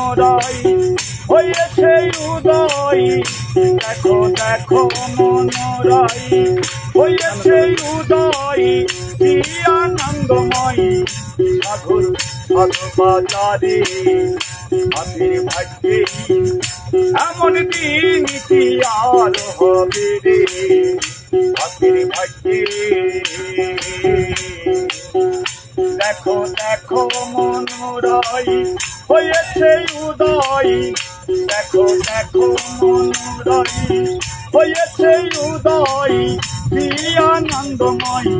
মনোরয় হয়েছে উদয়। দেখো দেখো মনোরয় হয়েছে উদয়, কি আনন্দময় সাধুর বাজারে হাতের ভাগ্যে এমন দিন কি আর হবে রে হাতের ভাগ্যে। দেখো দেখো মনোরয় হয়েছে উদয়, দেখো দেখো মনোরয় হয়েছে উদয়, কি আনন্দময়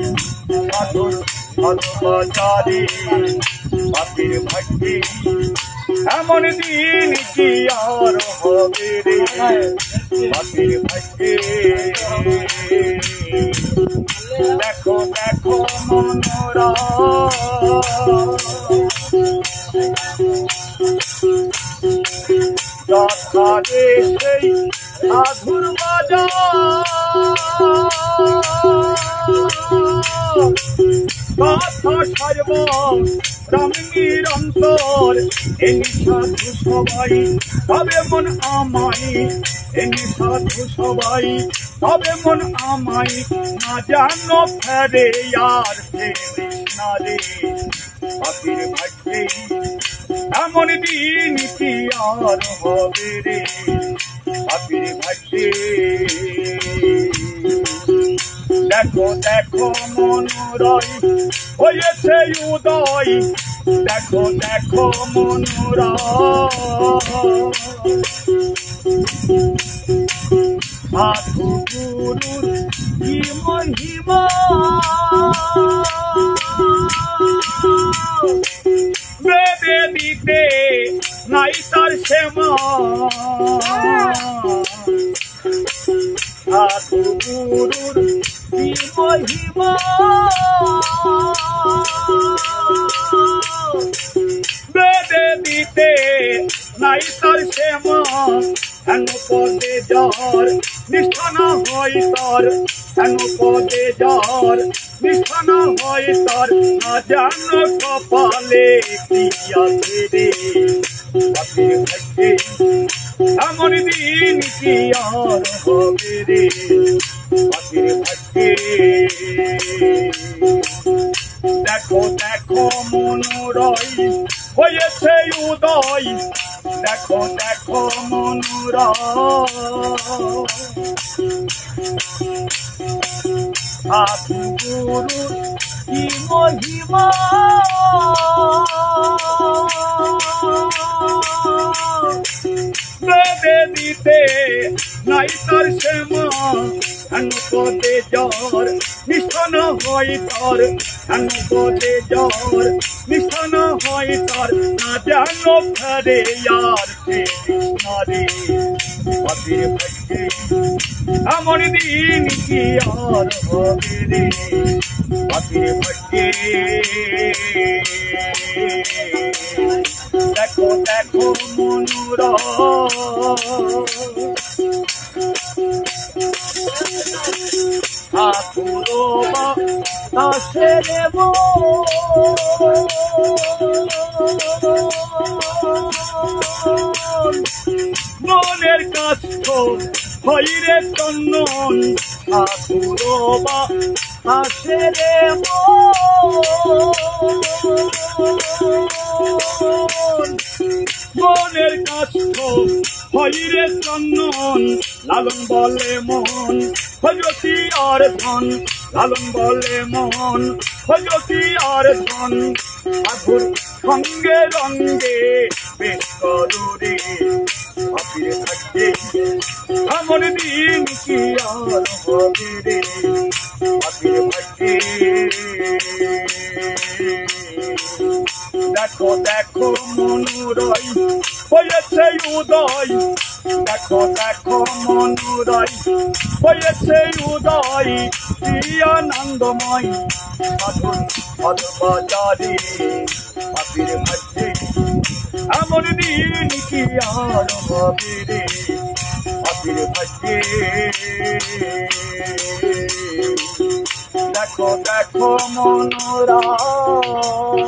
সাধুর বাজারে হাতের ভাগ্যে এমন দিন কি আর হবে রে হাতের ভাগ্যে। দেখো দেখো মনোরয় যথারে সেই সাধুর বাজার কথা সর্ব রাম নিরন্তর। এনি সাধু সবাই তবে মন আমায়, এনি সাধু সবাই তবে মন আমায়, না জানো ফেরে আর ফেরিস না রে হাতের ভাগ্যে এমন দিন কি আর হবে রে হাতের ভাগ্যে। দেখো দেখো মনোরয় হয়েছে উদয়, দেখো দেখো মনোরয় সাধু গুরুর কি মহিমা বেদে দিতে নাই তার সেমা। সাধু গুরুর কি মহিমা বেদে দিতে নাই তার সেমা। হেন পদে যার নিষ্ঠা না হয় তার, হেন পদে যার নিষ্ঠা না হয় তার, না জানো কপালে কি আছে রে হাতের ভাগ্যে এমন দিন কি আর হবে রে হাতের ভাগ্যে। দেখো দেখো মনোরয় হয়েছে উদয়, দেখো দেখো মনোরয় সাধু গুরুর কি মহিমা বেদে দিতে নাই তার সেমা। হেন পদে যার নিষ্ঠা না হয় তার, হেন পদে যার নিষ্ঠা না হয় তার, না জানো ফেরে আর ফেরিস না রে হাতের ভাগ্যে এমন দিন কি আর হবে রে হাতের ভাগ্যে। দেখো দেখো মনোরয় ঠাকুর বাসের মনের কাষ্ঠ হইরে চন্দন। ঠাকুর বাসের মনের কাষ্ঠ হইরে চন্দন। লালন বলে মন ভজতি আর ধন, লালন বলে মন ভজতি আর ধন। সাধুর সঙ্গে রঙ্গে বেশ করুরে হাতের ভাগ্যে এমন দিন কি আর হবে রে হাতের ভাগ্যে। দেখো দেখো মনোরয় হয়েছে উদয়, দেখো দেখো মনোরয় হয়েছে উদয়, কি আনন্দময় সাধুর বাজারে হাতের ভাগ্যে এমন দিন কি আর হবে রে হাতের ভাগ্যে। দেখো দেখো মনোরয়।